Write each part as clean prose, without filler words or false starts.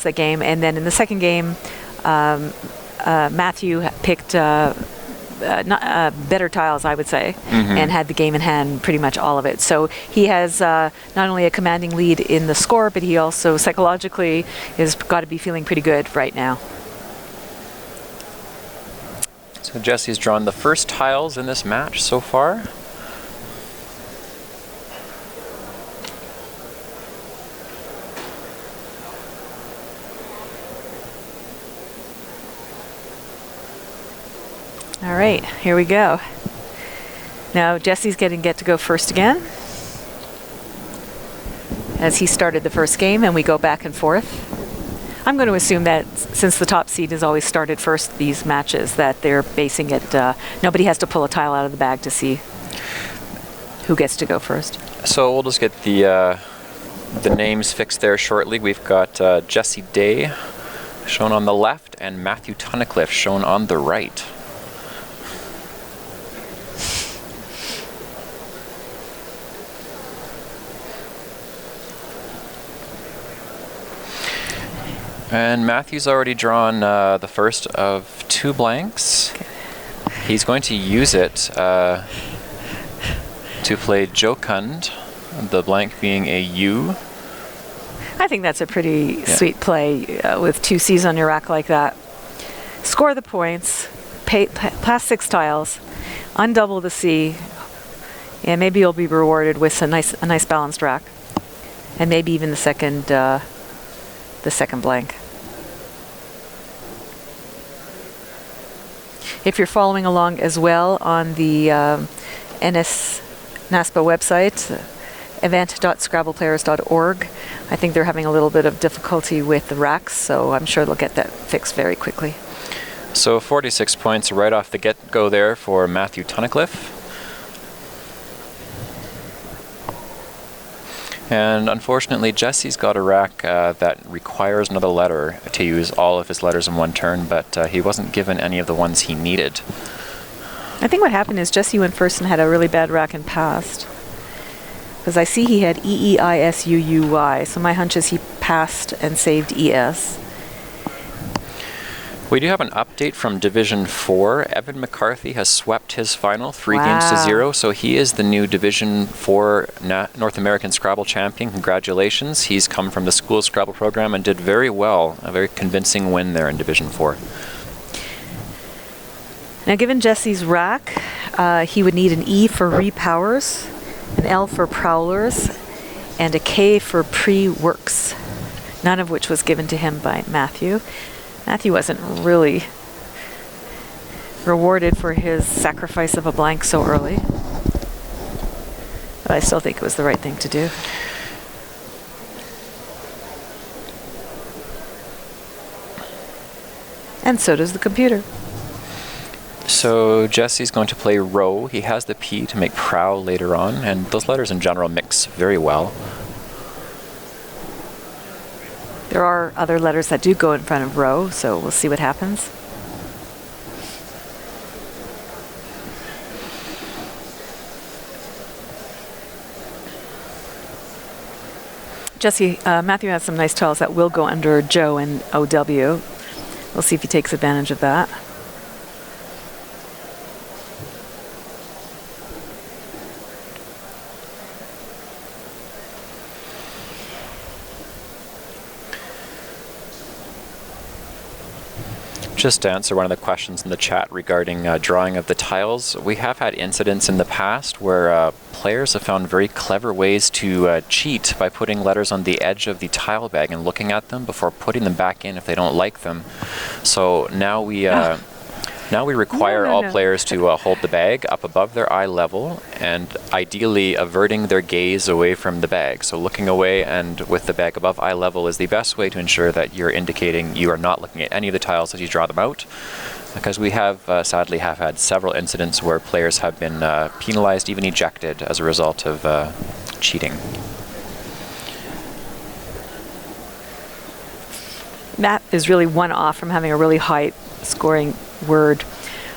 lost that game. And then in the second game, Matthew picked better tiles, I would say, and had the game in hand pretty much all of it. So he has not only a commanding lead in the score, but he also psychologically has got to be feeling pretty good right now. So Jesse's drawn the first tiles in this match so far. All right, here we go. Now Jesse's going to get to go first again, as he started the first game, and we go back and forth. I'm going to assume that since the top seed has always started first these matches, that they're basing it, nobody has to pull a tile out of the bag to see who gets to go first. So we'll just get the names fixed there shortly. We've got Jesse Day shown on the left and Matthew Tunnicliffe shown on the right. And Matthew's already drawn the first of 2 blanks. Okay. He's going to use it to play Jokund, the blank being a U. I think that's a pretty sweet play with 2 C's on your rack like that. Score the points, pass 6 tiles, undouble the C, and maybe you'll be rewarded with a nice balanced rack, and maybe even the second blank. If you're following along as well on the NASC website, event.scrabbleplayers.org, I think they're having a little bit of difficulty with the racks, so I'm sure they'll get that fixed very quickly. So 46 points right off the get-go there for Matthew Tunnicliffe. And unfortunately, Jesse's got a rack that requires another letter to use all of his letters in one turn, but he wasn't given any of the ones he needed. I think what happened is Jesse went first and had a really bad rack and passed. Because I see he had EEISUUY, so my hunch is he passed and saved ES. We do have an update from Division 4. Evan McCarthy has swept his final 3 games to 0, so he is the new Division 4 North American Scrabble champion. Congratulations. He's come from the school Scrabble program and did very well. A very convincing win there in Division 4. Now, given Jesse's rack, he would need an E for repowers, an L for prowlers, and a K for pre-works, none of which was given to him by Matthew. Matthew wasn't really rewarded for his sacrifice of a blank so early, but I still think it was the right thing to do. And so does the computer. So Jesse's going to play row. He has the P to make prow later on, and those letters in general mix very well. There are other letters that do go in front of row, so we'll see what happens. Matthew has some nice tiles that will go under Joe and OW. We'll see if he takes advantage of that. Just to answer one of the questions in the chat regarding drawing of the tiles, we have had incidents in the past where players have found very clever ways to cheat by putting letters on the edge of the tile bag and looking at them before putting them back in if they don't like them. So now we require all players to hold the bag up above their eye level and ideally averting their gaze away from the bag. So looking away and with the bag above eye level is the best way to ensure that you're indicating you are not looking at any of the tiles as you draw them out. Because we have sadly had several incidents where players have been penalized, even ejected as a result of cheating. Matt is really one off from having a really high scoring word.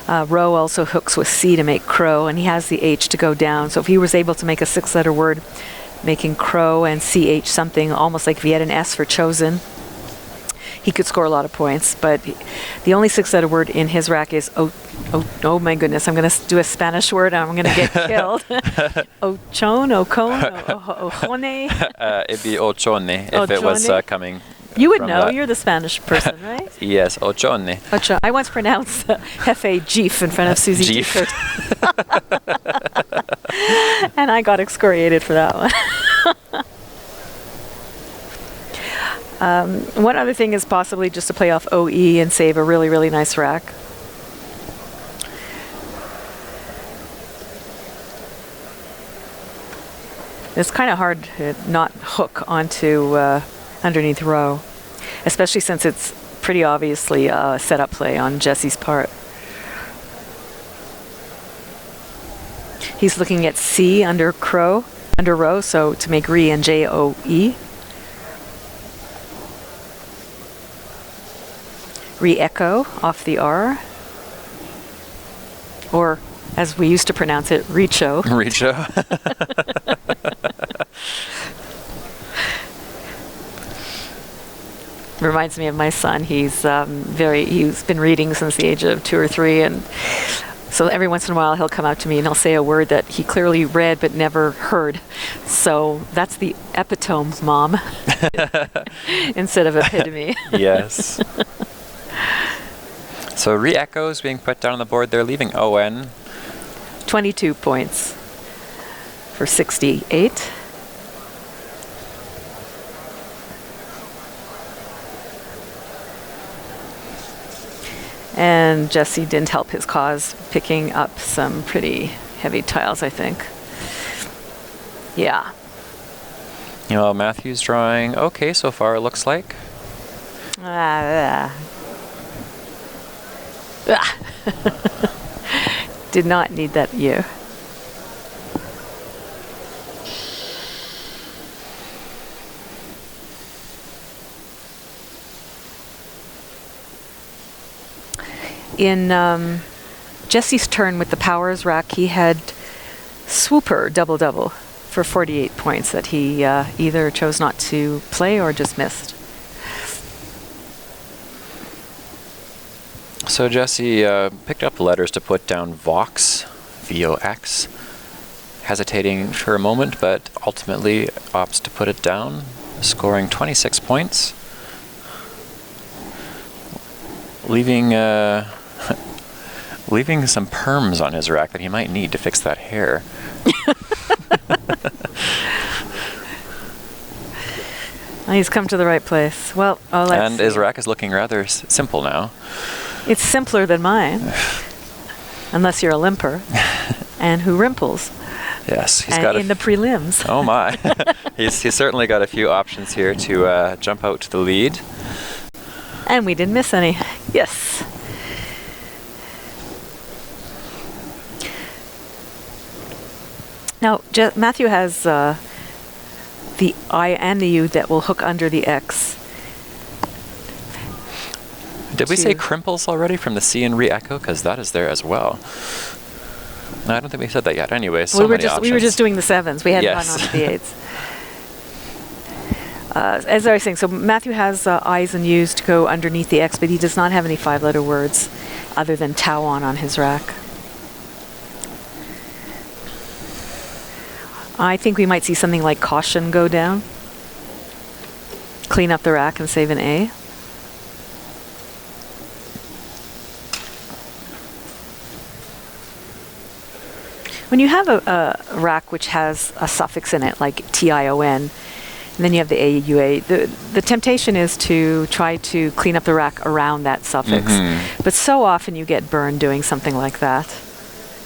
Row also hooks with C to make crow, and he has the H to go down. So if he was able to make a 6-letter word, making crow and CH something, almost like if he had an S for chosen, he could score a lot of points. But the only six-letter word in his rack is oh my goodness, I'm going to do a Spanish word and I'm going to get killed. Ochon, ocon, ojone. It'd be ochone if it was coming. You would know. You're the Spanish person, right? Yes, ochone. I once pronounced Hefe Jeef in front of Susie Jeef. And I got excoriated for that one. One other thing is possibly just to play off OE and save a really, really nice rack. It's kind of hard to not hook onto underneath row, especially since it's pretty obviously a setup play on Jesse's part. He's looking at C under row, so to make re and J-O-E. Re-echo off the R. Or, as we used to pronounce it, Richo. Richo. Reminds me of my son. He's been reading since the age of 2 or 3, and so every once in a while he'll come up to me and he'll say a word that he clearly read but never heard. So that's the epitome, Mom, instead of epitome. Yes. So re-echo is being put down on the board. They're leaving ON. 22 points for 68. And Jesse didn't help his cause, picking up some pretty heavy tiles, I think. Yeah. You know, Matthew's drawing okay so far, it looks like. Did not need that U. In Jesse's turn with the powers rack, he had swooper double-double for 48 points that he either chose not to play or just missed. So Jesse picked up the letters to put down Vox, V-O-X, hesitating for a moment, but ultimately opts to put it down, scoring 26 points, leaving leaving some perms on his rack that he might need to fix that hair. He's come to the right place. Well, and his rack is looking rather simple now. It's simpler than mine, unless you're a limper, and who rimples. Yes, he's got in the prelims. Oh my! he's certainly got a few options here to jump out to the lead. And we didn't miss any. Yes. Now, Matthew has the I and the U that will hook under the X. Did we say crimples already from the C and re-echo? Because that is there as well. No, I don't think we said that yet. Anyways, so many options. We were just doing the 7s. We hadn't gone on to the 8s. As I was saying, so Matthew has I's and U's to go underneath the X, but he does not have any 5-letter words other than Tauon on his rack. I think we might see something like caution go down. Clean up the rack and save an A. When you have a rack which has a suffix in it, like T-I-O-N, and then you have the A-U-A, the temptation is to try to clean up the rack around that suffix. Mm-hmm. But so often you get burned doing something like that.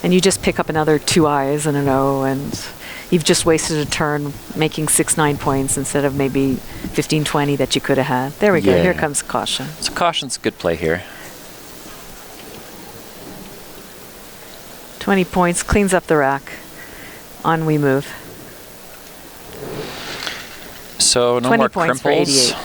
And you just pick up another 2 I's and an O, and you've just wasted a turn making 6-9 points instead of maybe 15-20 that you could have had. There we go. Here comes caution. So caution's a good play here. 20 points, cleans up the rack. On we move. So no 20 more points crimples. For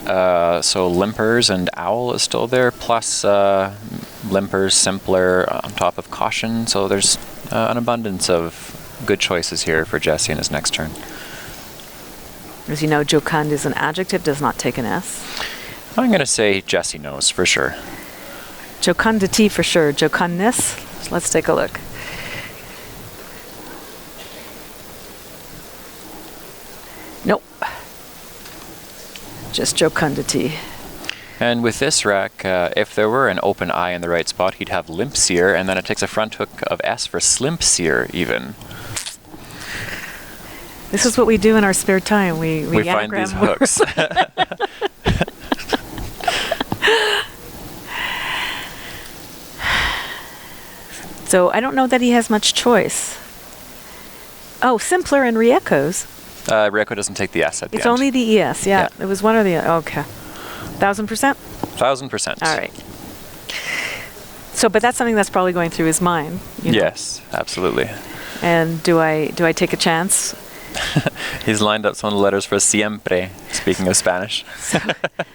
88. So limpers and owl is still there, plus limpers, simpler on top of caution. So there's an abundance of good choices here for Jesse in his next turn. As you know, jocund is an adjective, does not take an S. I'm going to say Jesse knows for sure. Jocundity for sure. Jocundness. Let's take a look. Nope. Just jocundity. And with this rack, if there were an open I in the right spot, he'd have limp seer, and then it takes a front hook of S for slimp seer even. This is what we do in our spare time. We find these hooks. So I don't know that he has much choice. Oh, simpler and re-echoes. Rieko doesn't take the S at the end. It's only the ES, yeah. It was one or the other. Okay. 1,000%? 1,000%. All right. So, but that's something that's probably going through his mind. You know? Yes, absolutely. And do I take a chance? He's lined up some of the letters for siempre, speaking of Spanish.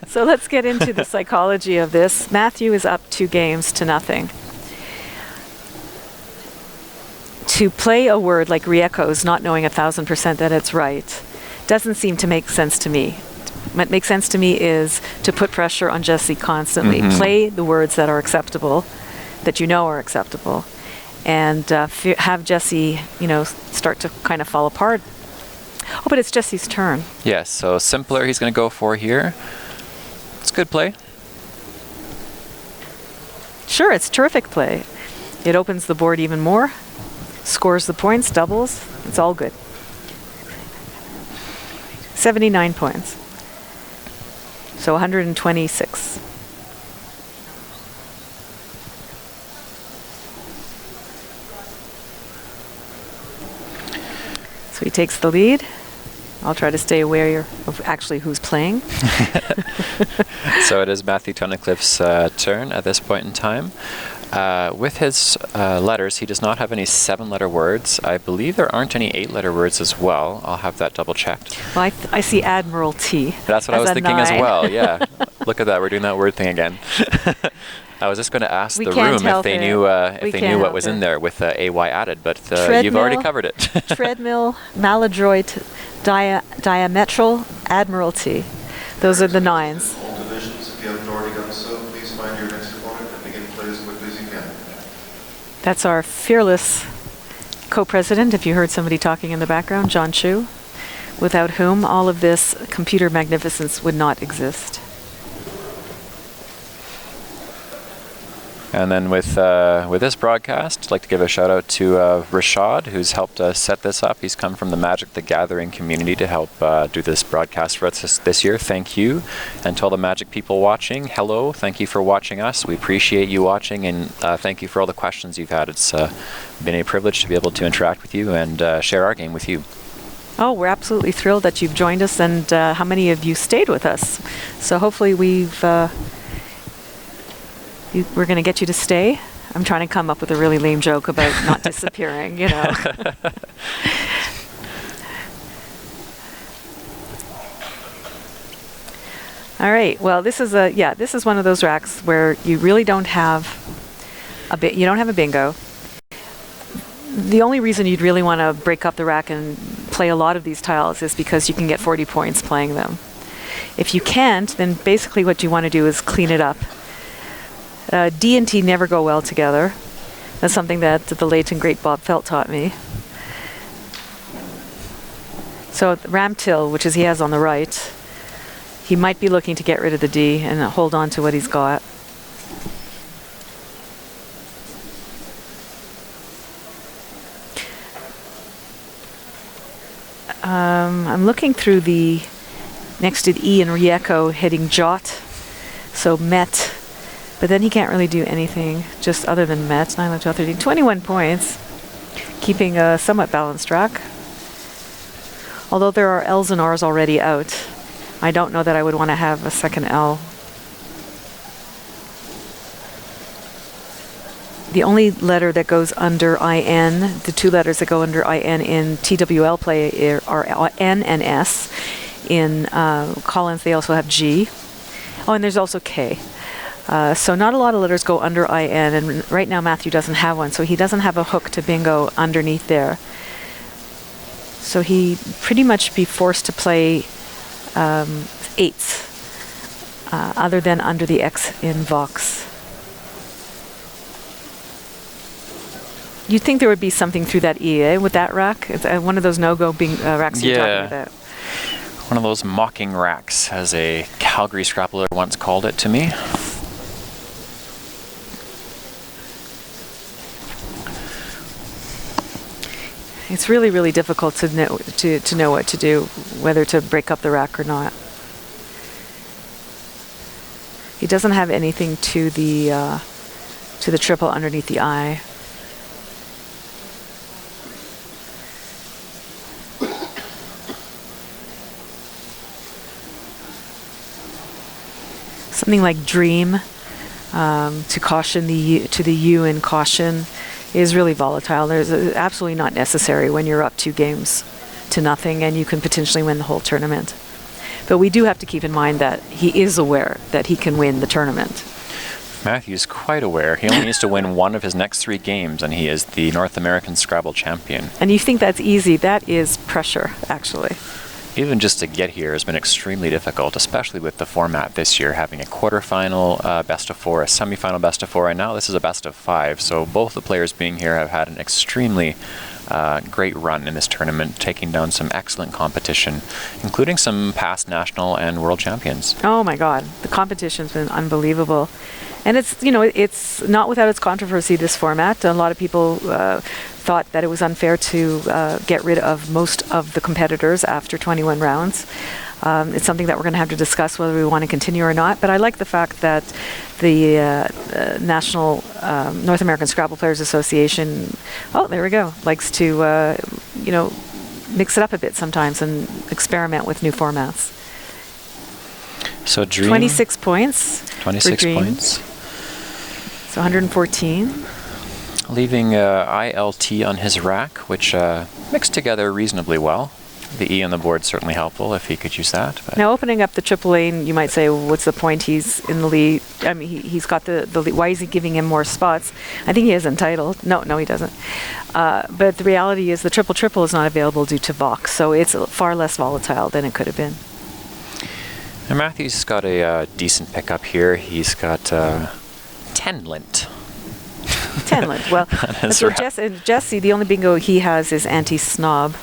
So let's get into the psychology of this. Matthew is up 2 games to nothing. To play a word like re-echoes, not knowing 1,000% that it's right, doesn't seem to make sense to me. What makes sense to me is to put pressure on Jesse constantly. Play the words that are acceptable, that you know are acceptable, and have Jesse, start to kind of fall apart. Oh, but it's Jesse's turn. Yes, so simpler he's going to go for here. It's good play. Sure, it's terrific play. It opens the board even more, scores the points, doubles. It's all good. 79 points. So 126. So he takes the lead. I'll try to stay aware of actually who's playing. So it is Matthew Tunnicliffe's turn at this point in time. With his letters, he does not have any 7-letter words. I believe there aren't any 8-letter words as well. I'll have that double checked. Well, I see Admiralty. That's what I was thinking as well, yeah. Look at that, we're doing that word thing again. I was just going to ask the room if they knew what was in there with AY added, but you've already covered it. Treadmill, maladroit, diametral, Admiralty. Those are the 9s. All divisions, if you haven't already done so, please find your next opponent and begin play as quickly as you can. That's our fearless co-president, if you heard somebody talking in the background, John Chu, without whom all of this computer magnificence would not exist. And then with this broadcast, I'd like to give a shout out to Rashad, who's helped us set this up. He's come from the Magic the Gathering community to help do this broadcast for us this year. Thank you. And to all the Magic people watching, hello. Thank you for watching us. We appreciate you watching, and thank you for all the questions you've had. It's been a privilege to be able to interact with you and share our game with you. Oh, we're absolutely thrilled that you've joined us, and how many of you stayed with us. So hopefully we're going to get you to stay. I'm trying to come up with a really lame joke about not disappearing, All right. Well, this is one of those racks where you really don't have you don't have a bingo. The only reason you'd really want to break up the rack and play a lot of these tiles is because you can get 40 points playing them. If you can't, then basically what you want to do is clean it up. D and T never go well together. That's something that the late and great Bob Felt taught me. So Ramtil, which is he has on the right, he might be looking to get rid of the D and hold on to what he's got. I'm looking through the next to the E and re-echo hitting Jot, so Met. But then he can't really do anything just other than Met. 9, 11, 12, 13, 21 points, keeping a somewhat balanced rack. Although there are L's and R's already out, I don't know that I would want to have a second L. The only letter that goes under IN, the 2 letters that go under IN in TWL play are N and S. In Collins, they also have G. Oh, and there's also K. So not a lot of letters go under IN, and right now Matthew doesn't have one, so he doesn't have a hook to bingo underneath there. So he pretty much be forced to play 8s other than under the X in Vox. You'd think there would be something through that E, with that rack. It's one of those no-go racks you're talking about. One of those mocking racks, as a Calgary scrappler once called it to me. It's really, really difficult to know what to do, whether to break up the rack or not. He doesn't have anything to the triple underneath the eye. Something like Dream, to caution the U in caution, is really volatile. There's absolutely not necessary when you're up 2 games to nothing and you can potentially win the whole tournament. But we do have to keep in mind that he is aware that he can win the tournament. Matthew's quite aware. He only needs to win one of his next 3 games and he is the North American Scrabble champion. And you think that's easy? That is pressure, actually. Even just to get here has been extremely difficult, especially with the format this year, having a quarterfinal best of 4, a semifinal best of 4, and now this is a best of 5. So both the players being here have had an extremely great run in this tournament, taking down some excellent competition, including some past national and world champions. Oh my God, the competition's been unbelievable. And it's not without its controversy, this format. A lot of people thought that it was unfair to get rid of most of the competitors after 21 rounds. It's something that we're going to have to discuss whether we want to continue or not. But I like the fact that the National North American Scrabble Players Association, likes to mix it up a bit sometimes and experiment with new formats. So Dream, 26 points. 26 points. So 114. Leaving ILT on his rack, which mixed together reasonably well. The E on the board certainly helpful if he could use that. But. Now, opening up the triple lane, you might say, well, what's the point? He's in the lead. I mean, he's got the lead. Why is he giving him more spots? I think he is entitled. No, he doesn't. But the reality is the triple is not available due to Vox, so it's far less volatile than it could have been. And Matthew's got a decent pickup here. He's got 10 lint. 10 lint. Well, so Jesse, the only bingo he has is anti-snob.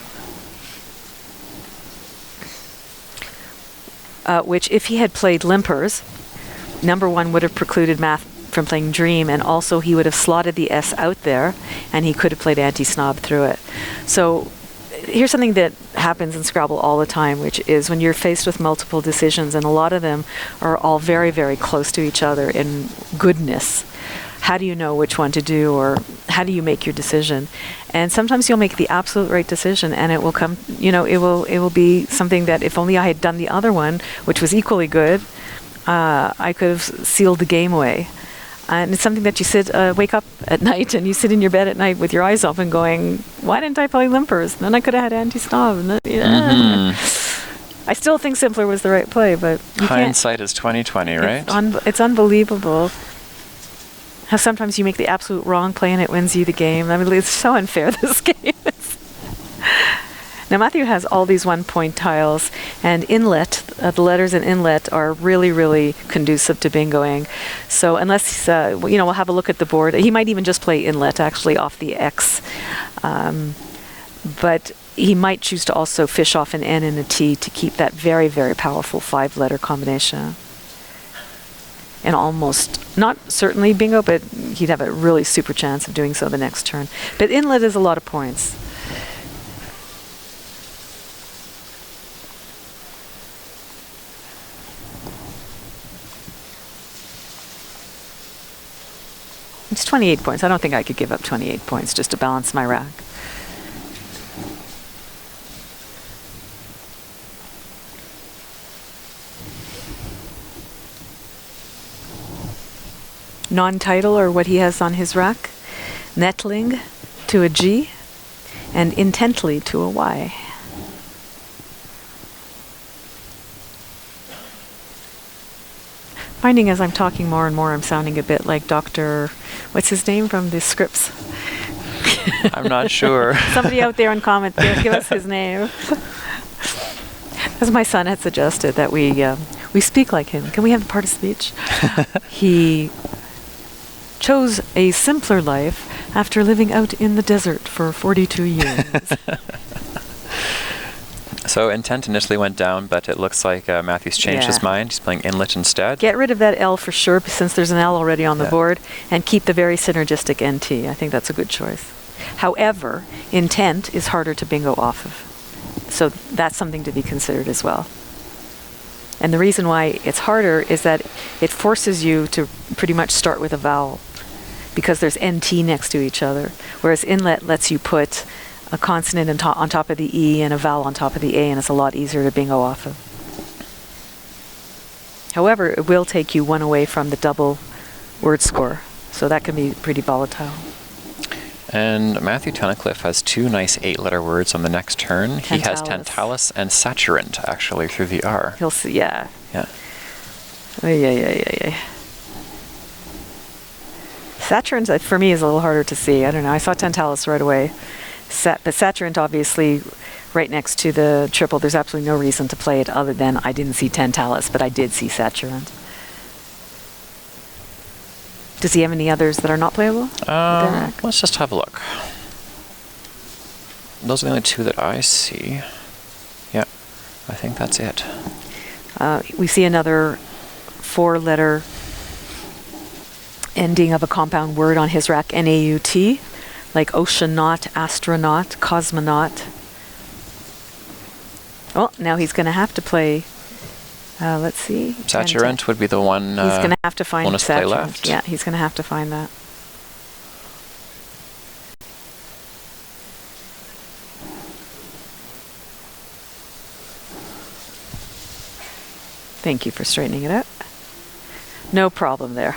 Which, if he had played limpers, number 1 would have precluded Matt from playing Dream, and also he would have slotted the S out there, and he could have played anti-snob through it. So here's something that happens in Scrabble all the time, which is when you're faced with multiple decisions, and a lot of them are all very, very close to each other in goodness. How do you know which one to do, or how do you make your decision? And sometimes you'll make the absolute right decision, and it will come, it will be something that if only I had done the other one, which was equally good, I could have sealed the game away. And it's something that you wake up at night, and you sit in your bed at night with your eyes open going, why didn't I play limpers? Then I could have had anti-snob. I still think simpler was the right play, but hindsight is 20/20, right? It's unbelievable how sometimes you make the absolute wrong play and it wins you the game. I mean, it's so unfair, this game is. Now, Matthew has all these 1-point tiles, and inlet, the letters in inlet are really, really conducive to bingoing. So unless, we'll have a look at the board. He might even just play inlet, actually, off the X. But he might choose to also fish off an N and a T to keep that very, very powerful 5-letter combination. And almost, not certainly bingo, but he'd have a really super chance of doing so the next turn. But inlet is a lot of points. It's 28 points. I don't think I could give up 28 points just to balance my rack. Non-title, or what he has on his rack, nettling to a G, and intently to a Y. Finding as I'm talking more and more, I'm sounding a bit like Dr. What's his name from the scripts? I'm not sure. Somebody out there in comments, give us his name. As my son had suggested, that we We speak like him. Can we have a part of speech? He chose a simpler life after living out in the desert for 42 years. So intent initially went down, but it looks like Matthew's changed his mind. He's playing inlet instead. Get rid of that L for sure, since there's an L already on the board, and keep the very synergistic NT. I think that's a good choice. However, intent is harder to bingo off of. So that's something to be considered as well. And the reason why it's harder is that it forces you to pretty much start with a vowel, because there's NT next to each other, whereas inlet lets you put a consonant on top of the E and a vowel on top of the A, and it's a lot easier to bingo off of. However, it will take you one away from the double word score, so that can be pretty volatile. And Matthew Tunnicliffe has 2 nice 8-letter words on the next turn. He has tantalus and saturant, actually, through the R. He'll see, yeah. Yeah. Saturant, for me, is a little harder to see. I don't know. I saw tantalus right away. But saturant, obviously, right next to the triple, there's absolutely no reason to play it other than I didn't see tantalus, but I did see saturant. Does he have any others that are not playable? Let's just have a look. Those are the only 2 that I see. Yeah, I think that's it. We see another 4-letter ending of a compound word on his rack, N-A-U-T, like oceanaut, astronaut, cosmonaut. Well, now he's going to have to play, let's see. Saturant would be the one he's going to have to find bonus play saturant. left. Yeah, he's going to have to find that. Thank you for straightening it out. No problem there.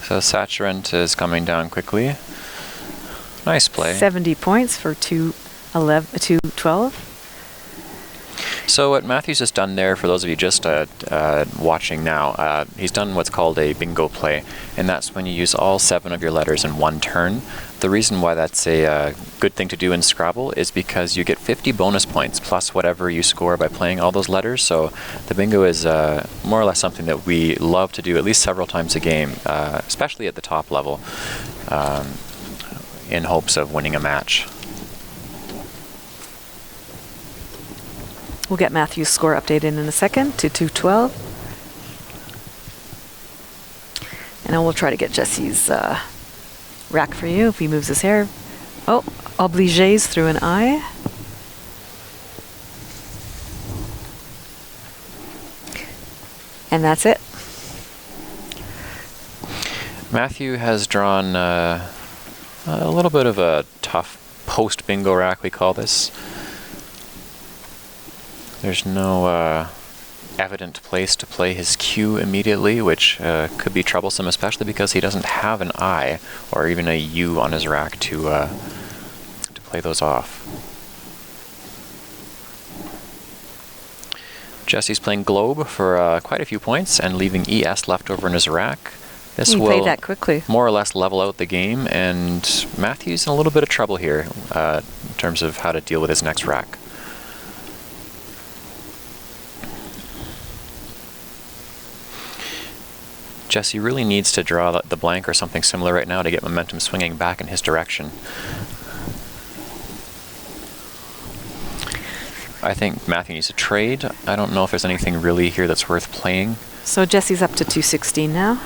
So saturant is coming down quickly. Nice play. 70 points for 212. So what Matthew's just done there, for those of you just watching now, he's done what's called a bingo play, and that's when you use all 7 of your letters in one turn. The reason why that's a good thing to do in Scrabble is because you get 50 bonus points plus whatever you score by playing all those letters. So the bingo is more or less something that we love to do at least several times a game, especially at the top level, in hopes of winning a match. We'll get Matthew's score updated in a second to 212. And then we'll try to get Jesse's rack for you if he moves his hair. Oh, obligés through an I. And that's it. Matthew has drawn a little bit of a tough post-bingo rack, we call this. There's no evident place to play his Q immediately, which could be troublesome, especially because he doesn't have an I or even a U on his rack to play those off. Jesse's playing Globe for quite a few points and leaving ES left over in his rack. This will played that quickly. More or less level out the game, and Matthew's in a little bit of trouble here in terms of how to deal with his next rack. Jesse really needs to draw the blank or something similar right now to get momentum swinging back in his direction. I think Matthew needs to trade. I don't know if there's anything really here that's worth playing. So Jesse's up to 216 now.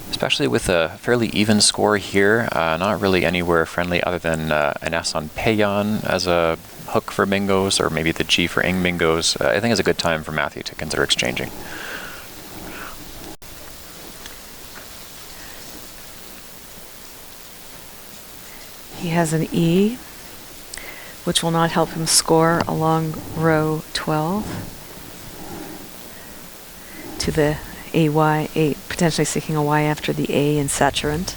Especially with a fairly even score here, not really anywhere friendly other than an S on Payon as a hook for bingos, or maybe the G for Ing bingos. I think it's a good time for Matthew to consider exchanging. He has an E, which will not help him score along row 12 to the AY, potentially seeking a Y after the A in saturant.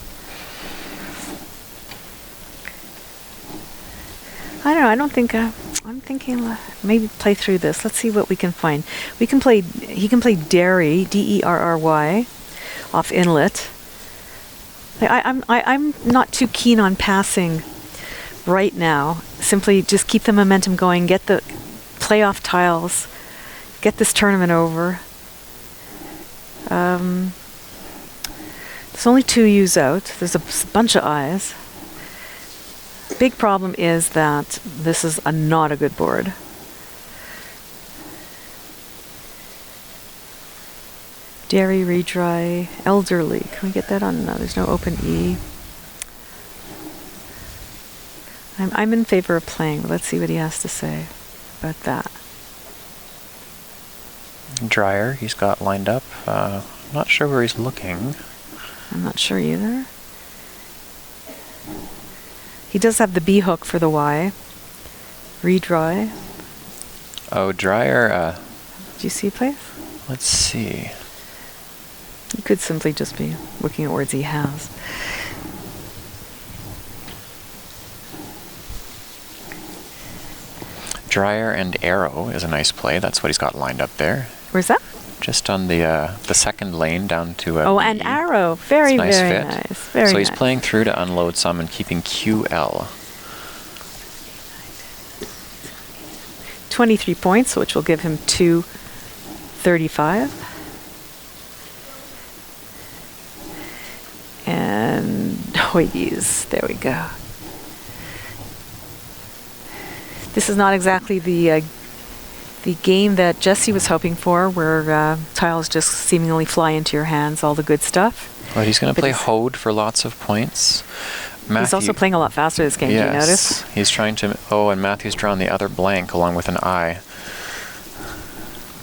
I don't know, I don't think, I'm thinking maybe play through this. Let's see what we can find. He can play Derry, D-E-R-R-Y, off inlet. I'm not too keen on passing right now. Simply just keep the momentum going, get the playoff tiles get this tournament over. There's only 2 U's out. There's a bunch of I's. Big problem is that this is not a good board. Dairy, retry, elderly. Can we get that on? No, there's no open E. I'm in favor of playing. Let's see what he has to say about that. Dryer, he's got lined up. Not sure where he's looking. I'm not sure either. He does have the B hook for the Y. Redry. Oh, Dryer, Do you see a place? let's see. He could simply just be looking at words he has. Dryer and Arrow is a nice play. That's what he's got lined up there. Where's that? Just on the second lane down to Oh, B. and Arrow. Very, It's a nice very fit. nice. Very So he's nice. playing through to unload some and keeping QL. 23 points, which will give him 235. And Hoyes, there we go. This is not exactly the game that Jesse was hoping for, where tiles just seemingly fly into your hands, all the good stuff. Well, he's going to But play he's- Hode for lots of points. He's also playing a lot faster this game, do you notice? Yes, he's trying to. Oh, and Matthew's drawn the other blank along with an I.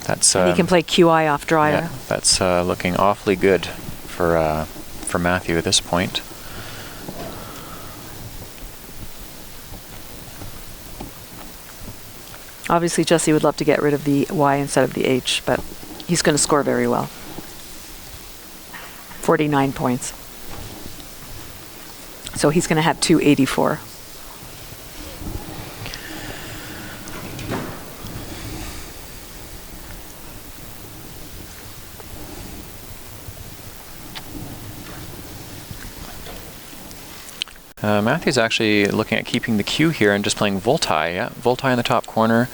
That's. And he can play QI off Dryer. Yeah, that's looking awfully good for Matthew at this point. Obviously, Jesse would love to get rid of the Y instead of the H, but he's going to score very well. 49 points. So he's going to have 284. Matthew's actually looking at keeping the Q here and just playing Voltai. Yeah, Voltai in the top corner.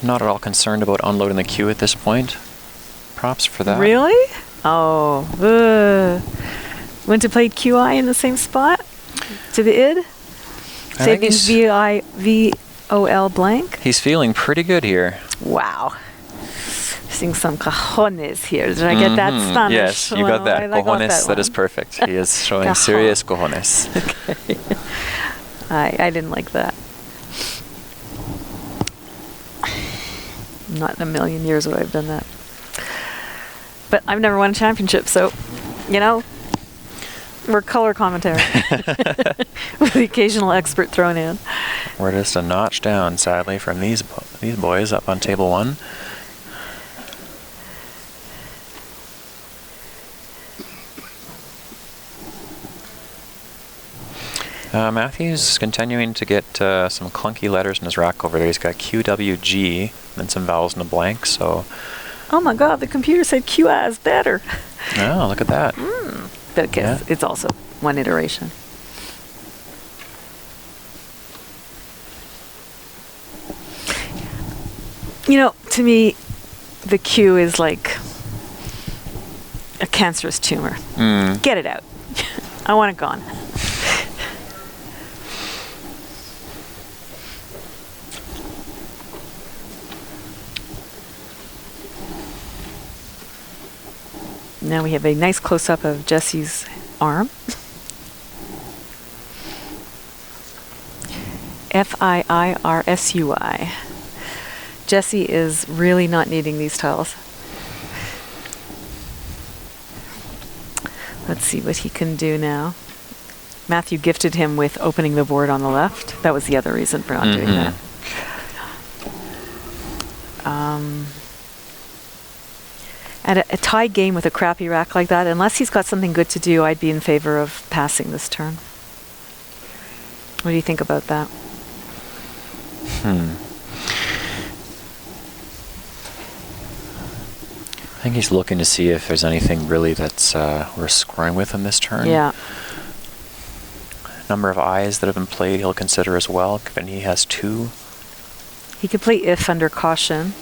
Not at all concerned about unloading the Q at this point. Props for that. Really? Oh. Went to play QI in the same spot? To the id? Saving VOL blank? He's feeling pretty good here. Wow. Seeing some cojones here. Did I get that Spanish? Yes, you got that. I got Cojones, that is one. perfect. He is showing Cajon. serious cojones. Okay. I didn't like that. Not in a million years would I have done that. But I've never won a championship, so, you know, we're color commentary. With the occasional expert thrown in. We're just a notch down, sadly, from these boys up on table 1. Matthew's continuing to get some clunky letters in his rack over there. He's got QWG and some vowels in a blank, so... Oh my god, the computer said QI is better. Oh, look at that. But it's also one iteration. You know, to me, the Q is like a cancerous tumor. Get it out. I want it gone. Now we have a nice close-up of Jesse's arm. FIIRSUI. Jesse is really not needing these tiles. Let's see what he can do now. Matthew gifted him with opening the board on the left. That was the other reason for not doing that. At a tie game with a crappy rack like that, unless he's got something good to do, I'd be in favor of passing this turn. What do you think about that? I think he's looking to see if there's anything really that's worth scoring with on this turn. Yeah. Number of eyes that have been played he'll consider as well, given he has 2. He could play if under caution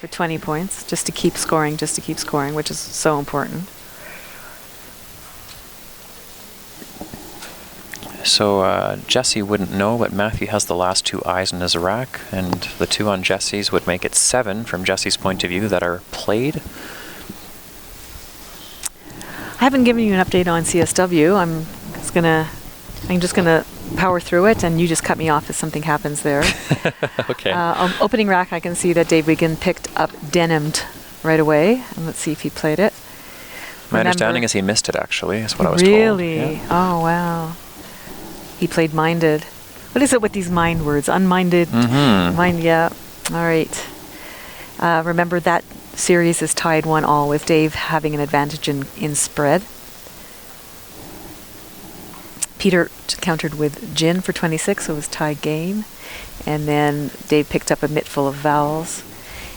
for 20 points, just to keep scoring, which is so important. So Jesse wouldn't know, but Matthew has the last 2 eyes in his rack, and the 2 on Jesse's would make it 7 from Jesse's point of view that are played. I haven't given you an update on CSW. I'm just gonna power through it, and you just cut me off if something happens there. Okay. Opening rack, I can see that Dave Wigan picked up Denimed right away, and let's see if he played it. My understanding is he missed it, actually, is what I was really? told. Yeah. Oh, wow. He played Minded. What is it with these mind words? Unminded? Mind, yeah. All right. Remember that series is tied 1-1 with Dave having an advantage in spread. Peter countered with Gin for 26, so it was tie game. And then Dave picked up a mitt full of vowels.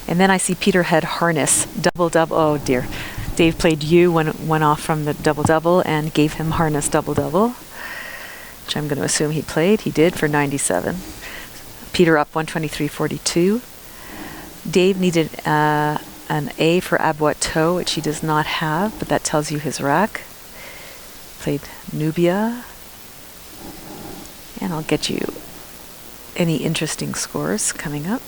And then I see Peter had Harness, double-double. Oh, dear. Dave played U, went off from the double-double, and gave him Harness double-double, which I'm going to assume he played. He did for 97. Peter up 123.42. Dave needed an A for Aboiteau, which he does not have, but that tells you his rack. Played Nubia. And I'll get you any interesting scores coming up.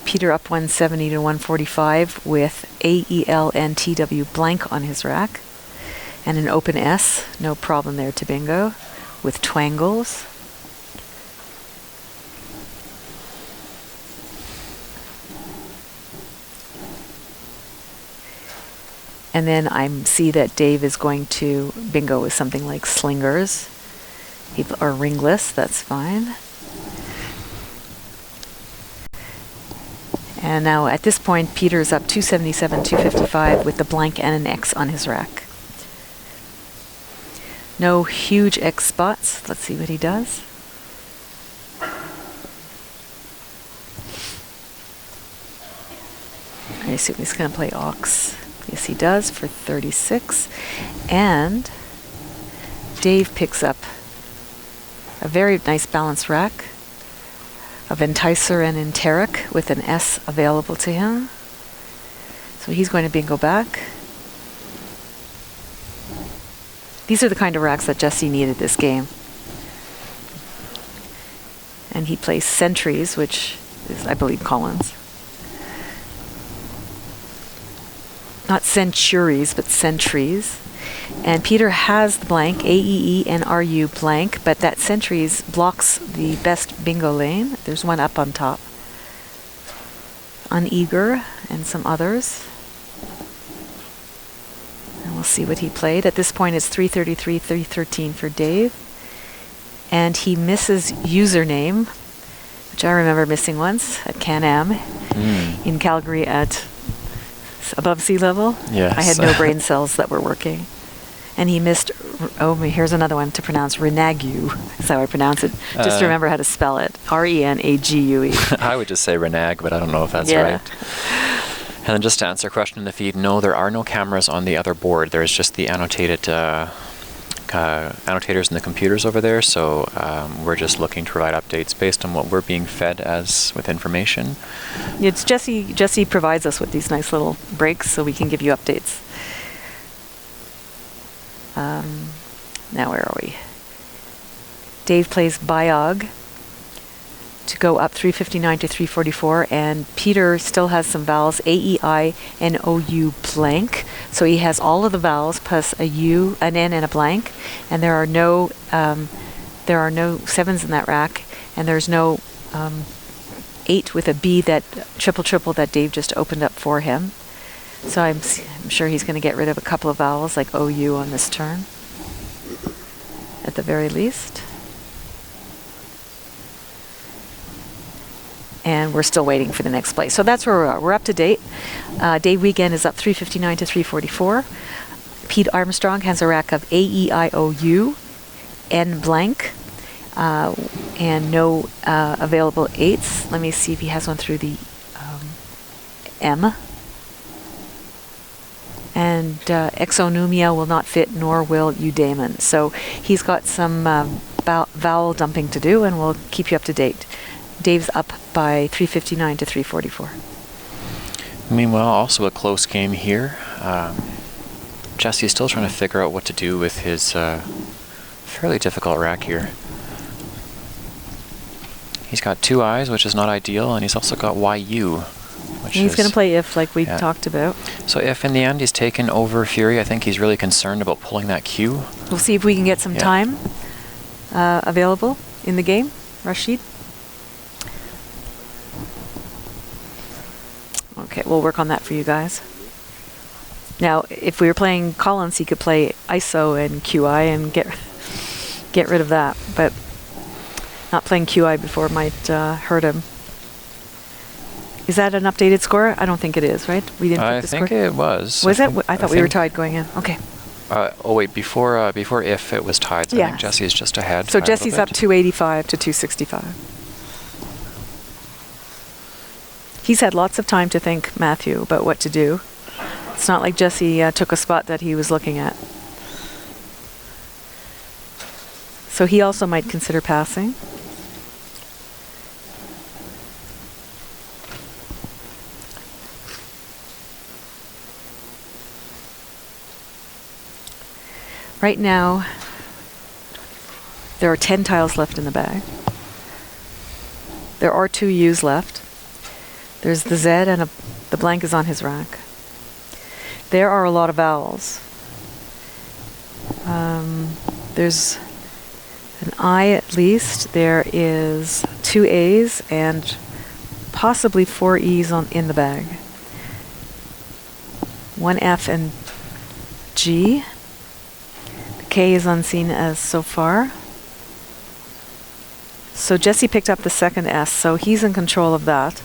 Peter up 170 to 145 with AEL and TW blank on his rack. And an open S, no problem there to bingo, with twangles. And then I see that Dave is going to bingo with something like slingers or ringless, that's fine. And now at this point, Peter's up 277, 255 with the blank and an X on his rack. No huge X spots. Let's see what he does. I assume he's going to play Ox. Yes, he does for 36. And Dave picks up a very nice balanced rack of Enticer and Enteric with an S available to him. So he's going to bingo back. These are the kind of racks that Jesse needed this game. And he plays Sentries, which is, I believe, Collins. Not Centuries, but Sentries. And Peter has the blank, AEE and RU blank, but that Sentries blocks the best bingo lane. There's one up on top. Uneager and some others. And we'll see what he played. At this point, it's 333, 313 for Dave. And he misses username, which I remember missing once at Can-Am in Calgary at above sea level. Yes. I had no brain cells that were working. And he missed, here's another one to pronounce, Renague. That's how I pronounce it. Just remember how to spell it. R-E-N-A-G-U-E. I would just say Renag, but I don't know if that's right. And then just to answer a question in the feed, no, there are no cameras on the other board. There's just the annotated annotators in the computers over there, so we're just looking to provide updates based on what we're being fed as with information. It's Jesse provides us with these nice little breaks so we can give you updates. Now where are we? Dave plays Biog to go up 359 to 344, and Peter still has some vowels, A-E-I and O-U blank. So he has all of the vowels plus a U, an N, and a blank. And there are no sevens in that rack, and there's no 8 with a B that triple that Dave just opened up for him. So I'm sure he's going to get rid of a couple of vowels like OU on this turn, at the very least. And we're still waiting for the next play. So that's where we are. We're up to date. Dave Wigan is up 359 to 344. Pete Armstrong has a rack of A-E-I-O-U, N blank, and no available 8s. Let me see if he has one through the M. And Exonumia will not fit, nor will Eudaemon. So he's got some vowel dumping to do, and we'll keep you up to date. Dave's up by 359 to 344. Meanwhile, also a close game here. Jesse's still trying to figure out what to do with his fairly difficult rack here. He's got 2 eyes, which is not ideal, and he's also got YU, which He's going to play if, like we talked about. So if in the end he's taken over Fury, I think he's really concerned about pulling that Q. We'll see if we can get some time available in the game. Rashid? Okay, we'll work on that for you guys. Now, if we were playing Collins, he could play ISO and QI and get rid of that, but not playing QI before might hurt him. Is that an updated score? I don't think it is, right? We didn't. I think it was. Was it? I thought we were tied going in. Okay. Oh wait, before if it was tied, so I think Jesse is just ahead. So Jesse's up 285 to 265. He's had lots of time to think, Matthew, about what to do. It's not like Jesse took a spot that he was looking at. So he also might consider passing. Right now, there are 10 tiles left in the bag. There are 2 U's left. There's the Z and the blank is on his rack. There are a lot of vowels. There's an I at least. There is 2 A's and possibly 4 E's in the bag. 1 F and G. The K is unseen as so far. So Jesse picked up the second S, so he's in control of that.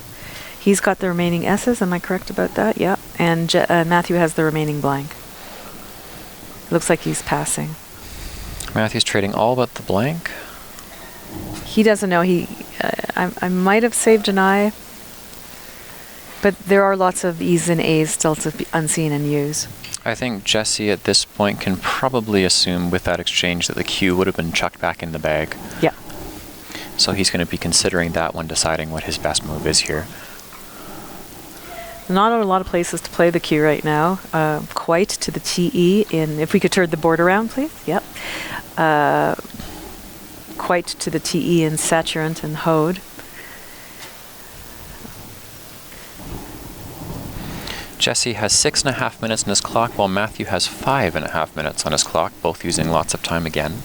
He's got the remaining S's, am I correct about that? Yeah. And Matthew has the remaining blank. Looks like he's passing. Matthew's trading all but the blank. He doesn't know. I might have saved an I, but there are lots of E's and A's still to be unseen and U's. I think Jesse at this point can probably assume with that exchange that the Q would have been chucked back in the bag. Yeah. So he's going to be considering that when deciding what his best move is here. Not a lot of places to play the Q right now. Quite to the TE in, if we could turn the board around, please. Yep. Quite to the TE in Saturant and Hode. Jesse has 6.5 minutes on his clock, while Matthew has 5.5 minutes on his clock, both using lots of time again.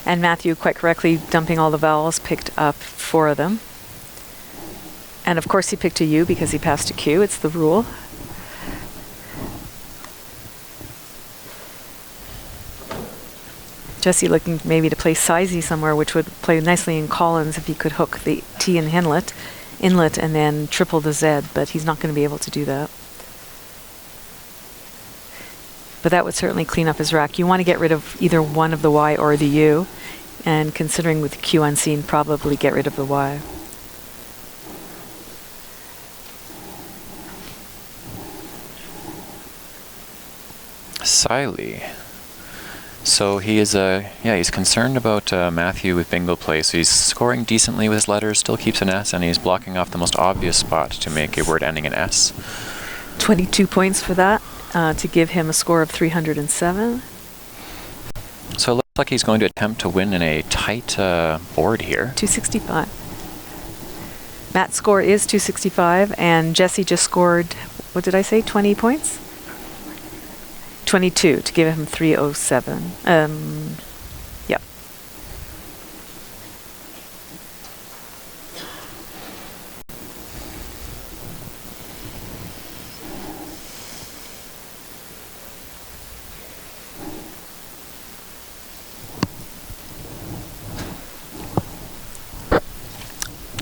And Matthew, quite correctly, dumping all the vowels, picked up 4 of them. And of course he picked a U because he passed a Q. It's the rule. Jesse looking maybe to play Sizey somewhere, which would play nicely in Collins if he could hook the T in inlet, and then triple the Z, but he's not going to be able to do that. But that would certainly clean up his rack. You want to get rid of either one of the Y or the U, and considering with the Q unseen, probably get rid of the Y. Siley. So he is he's concerned about Matthew with bingo play. So he's scoring decently with his letters, still keeps an S, and he's blocking off the most obvious spot to make a word ending in S. 22 points for that, to give him a score of 307. So it looks like he's going to attempt to win in a tight board here. 265. Matt's score is 265, and Jesse just scored, what did I say, 20 points? 22 to give him 307. Yep.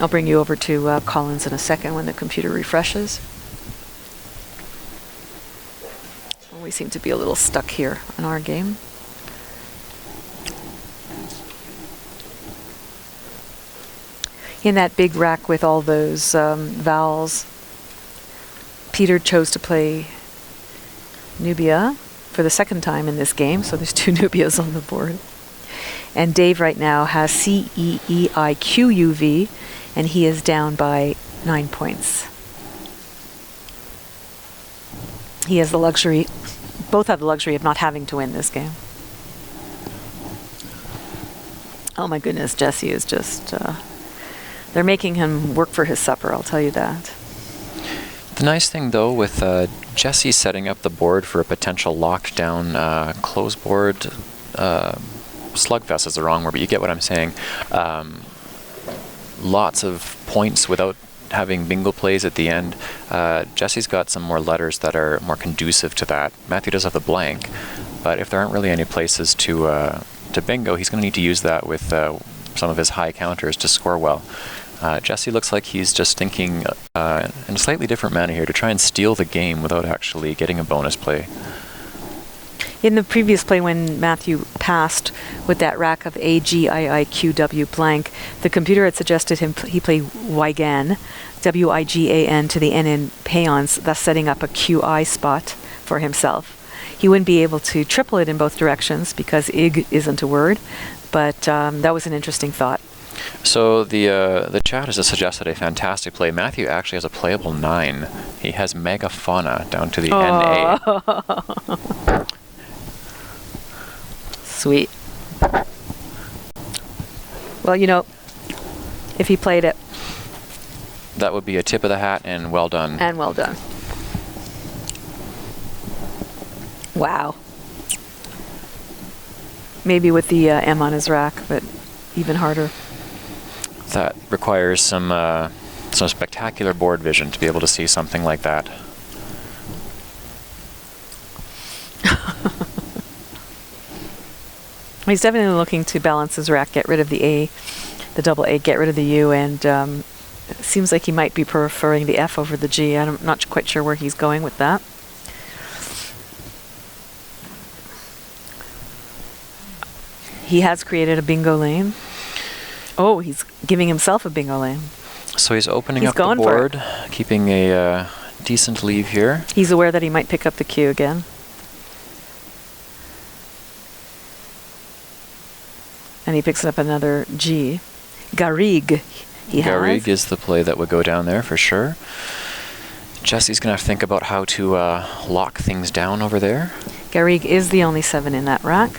I'll bring you over to Collins in a second when the computer refreshes. We seem to be a little stuck here in our game. In that big rack with all those vowels, Peter chose to play Nubia. for the second time in this game, so there's 2 Nubias on the board. And Dave right now has CEEIQUV, and he is down by 9 points. He has the luxury, both have the luxury of not having to win this game. Oh my goodness, Jesse is just, they're making him work for his supper, I'll tell you that. The nice thing, though, with Jesse setting up the board for a potential lockdown close board, slugfest is the wrong word, but you get what I'm saying. Lots of points without having bingo plays at the end. Jesse's got some more letters that are more conducive to that. Matthew does have the blank, but if there aren't really any places to bingo, he's going to need to use that with some of his high counters to score well. Jesse looks like he's just thinking in a slightly different manner here to try and steal the game without actually getting a bonus play. In the previous play, when Matthew passed with that rack of AGIIQW blank, the computer had suggested he play Wigan, WIGAN, to the N in peons, thus setting up a QI spot for himself. He wouldn't be able to triple it in both directions because IG isn't a word, but that was an interesting thought. So the chat has suggested a fantastic play. Matthew actually has a playable 9. He has megafauna down to the NA. Sweet. Well, you know, if he played it. That would be a tip of the hat and well done. And well done. Wow. Maybe with the M on his rack, but even harder. That requires some spectacular board vision to be able to see something like that. He's definitely looking to balance his rack, get rid of the A, the double A, get rid of the U, and it seems like he might be preferring the F over the G. I'm not quite sure where he's going with that. He has created a bingo lane. Oh, he's giving himself a bingo lane. So he's opening up the board, keeping a decent leave here. He's aware that he might pick up the Q again. And he picks up another G. Garrigue, he has. Garrigue is the play that would go down there for sure. Jesse's going to have to think about how to lock things down over there. Garrigue is the only 7 in that rack.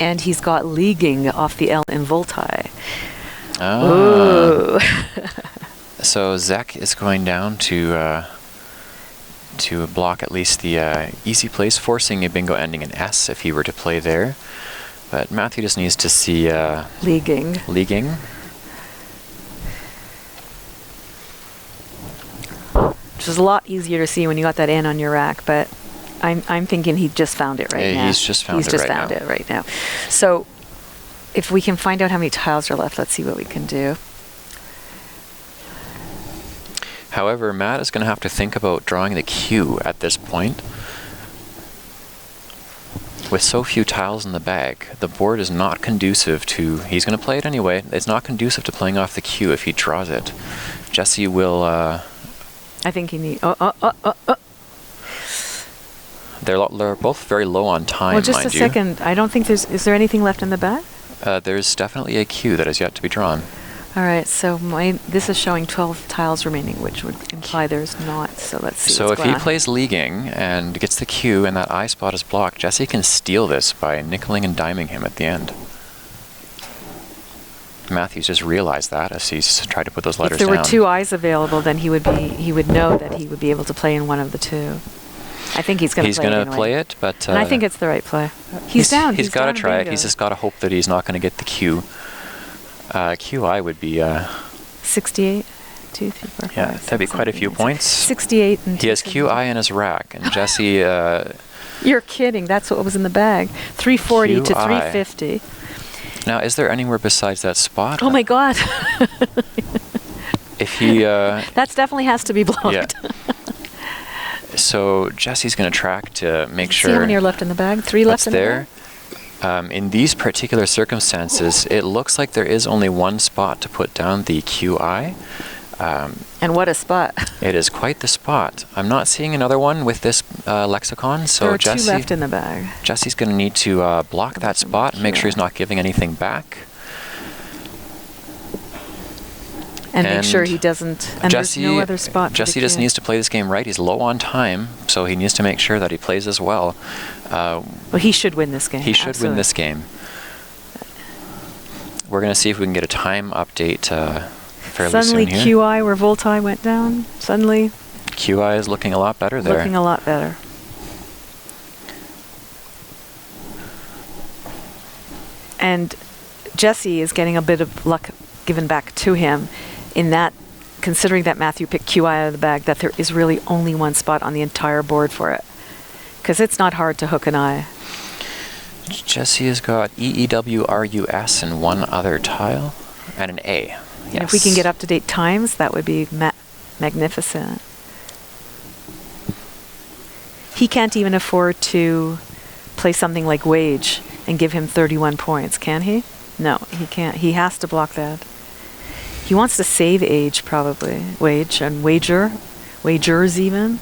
And he's got leaguing off the L in Voltaire. Ah. So Zek is going down to block at least the easy plays, forcing a bingo ending in S if he were to play there. But Matthew just needs to see leaguing. Which is a lot easier to see when you got that N on your rack, but I'm thinking he just found it right now. He's just found it right now. So if we can find out how many tiles are left, let's see what we can do. However, Matt is going to have to think about drawing the Q at this point. With so few tiles in the bag, the board is not conducive to... He's going to play it anyway. It's not conducive to playing off the Q if he draws it. Jesse will... I think he needs... They're both very low on time, well, just mind a second. I don't think there's... Is there anything left in the bag? There's definitely a Q that is yet to be drawn. All right, so this is showing 12 tiles remaining, which would imply there's not. So let's see. So if he plays leaguing and gets the Q and that I spot is blocked, Jesse can steal this by nickeling and diming him at the end. Matthews just realized that as he's tried to put those letters down. If there were 2 eyes available, then he would know that he would be able to play in one of the 2. I think he's going to play it. He's going to play it, but... and I think it's the right play. He's down. He's got to try it. He's just got to hope that he's not going to get the Q. QI would be... 68, 2, 3, 4, 5, yeah, that'd be quite a few points. 68 and... He has QI in his rack, and Jesse... You're kidding. That's what was in the bag. 340 to 350. Now, is there anywhere besides that spot? Oh my God. If he... that definitely has to be blocked. Yeah. So Jesse's going to track to make sure... See how many are left in the bag? 3 left in there. The bag? In these particular circumstances, it looks like there is only one spot to put down the QI. And what a spot. It is quite the spot. I'm not seeing another one with this lexicon, so There are Jesse, two left in the bag. Jesse's going to need to block that spot and make sure he's not giving anything back. And make sure he doesn't. And Jesse, there's no other spot. Jesse just needs to play this game right. He's low on time, so he needs to make sure that he plays as well. Well, he should win this game. He should win this game. We're going to see if we can get a time update fairly Suddenly soon here. QI, where Volti went down, suddenly QI is looking a lot better there. looking a lot better. And Jesse is getting a bit of luck given back to him in that, considering that Matthew picked QI out of the bag, that there is really only one spot on the entire board for it. Because it's not hard to hook an eye. Jesse has got EEWRUS and one other tile and an A. Yes. And if we can get up-to-date times, that would be magnificent. He can't even afford to play something like Wage and give him 31 points, can he? No, he can't. He has to block that. He wants to save Age, probably. Wage and Wagers even.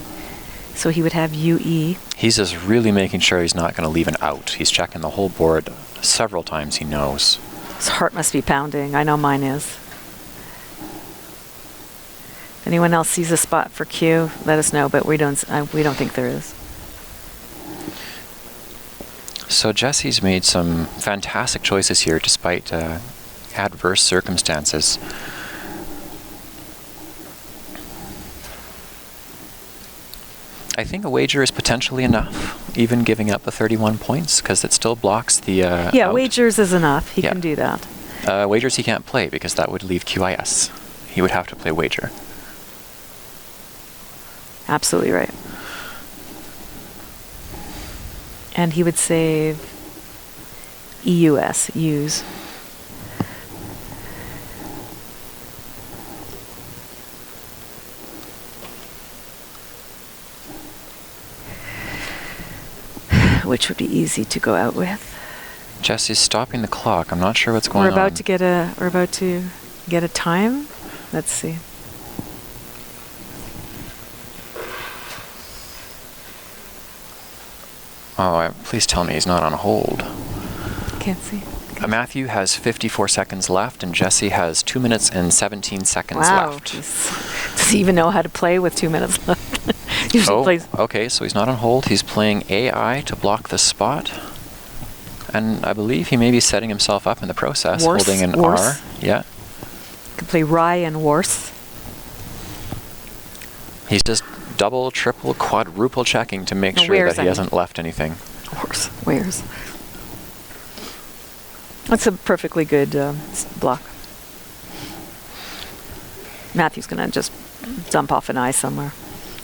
So he would have UE. He's just really making sure he's not going to leave an out. He's checking the whole board several times, he knows. His heart must be pounding. I know mine is. If anyone else sees a spot for Q, let us know, but we don't think there is. So Jesse's made some fantastic choices here despite adverse circumstances. I think a wager is potentially enough, even giving up the 31 points, because it still blocks the yeah, out. Wagers is enough. He can do that. Wagers he can't play, because that would leave QIS. He would have to play Wager. Absolutely right. And he would save EUS, use. Which would be easy to go out with. Jesse's stopping the clock. I'm not sure what's going on. We're about to get a time. Let's see. Oh, please tell me he's not on hold. Can't see. Matthew has 54 seconds left, and Jesse has 2 minutes and 17 seconds left. Does he even know how to play with 2 minutes left? Okay, so he's not on hold. He's playing AI to block the spot. And I believe he may be setting himself up in the process, holding an R. Yeah. Can play Rye and Worse. He's just double, triple, quadruple checking to make sure that he hasn't left anything. Worse. Where's? That's a perfectly good block. Matthew's going to just dump off an eye somewhere.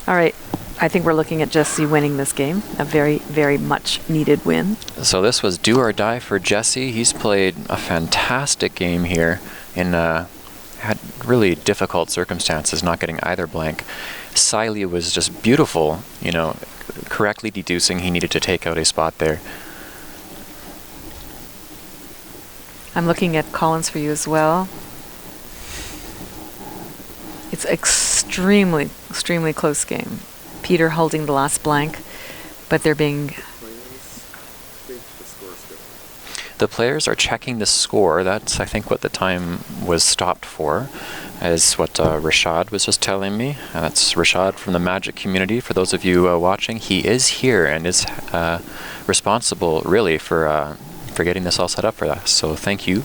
All right. I think we're looking at Jesse winning this game. A very, very much needed win. So this was do or die for Jesse. He's played a fantastic game here in had really difficult circumstances, not getting either blank. Siley was just beautiful, correctly deducing he needed to take out a spot there. I'm looking at Collins for you as well. It's extremely, extremely close game. Peter holding the last blank, but they're being... The players are checking the score. That's, I think, what the time was stopped for, is what Rashad was just telling me. And that's Rashad from the Magic community. For those of you watching, he is here and is responsible, really, for getting this all set up for us. So thank you.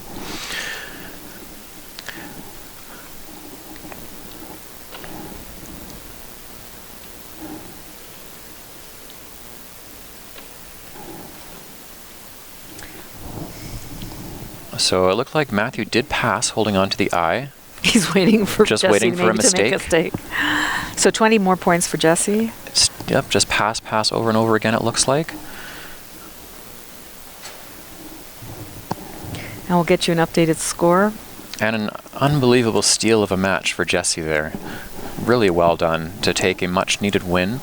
So it looked like Matthew did pass, holding on to the eye. He's waiting for Jesse waiting for a mistake. To make a mistake. So 20 more points for Jesse. Yep, just pass over and over again, it looks like. And we'll get you an updated score. And an unbelievable steal of a match for Jesse there. Really well done to take a much-needed win.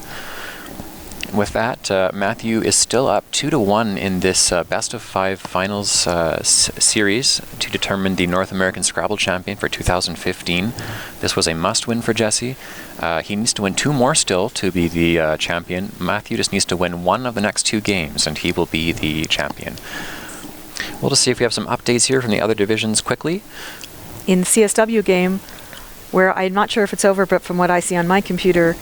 with that, Matthew is still up 2-1 in this best of 5 finals series to determine the North American Scrabble champion for 2015. This was a must-win for Jesse. He needs to win 2 more still to be the champion. Matthew just needs to win 1 of the next 2 games, and he will be the champion. We'll just see if we have some updates here from the other divisions quickly. In the CSW game, where I'm not sure if it's over, but from what I see on my computer,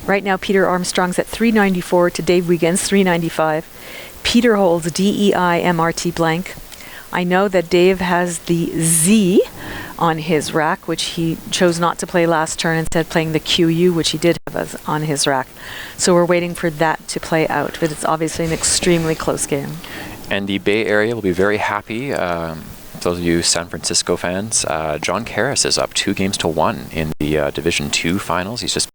right now Peter Armstrong's at 394 to Dave Wiegand's 395. Peter holds DEI MRT blank. I know that Dave has the Z on his rack, which he chose not to play last turn, instead playing the QU, which he did have on his rack. So we're waiting for that to play out, but it's obviously an extremely close game. And the Bay Area will be very happy. Those of you San Francisco fans, John Karras is up 2-1 in the Division 2 finals. He's just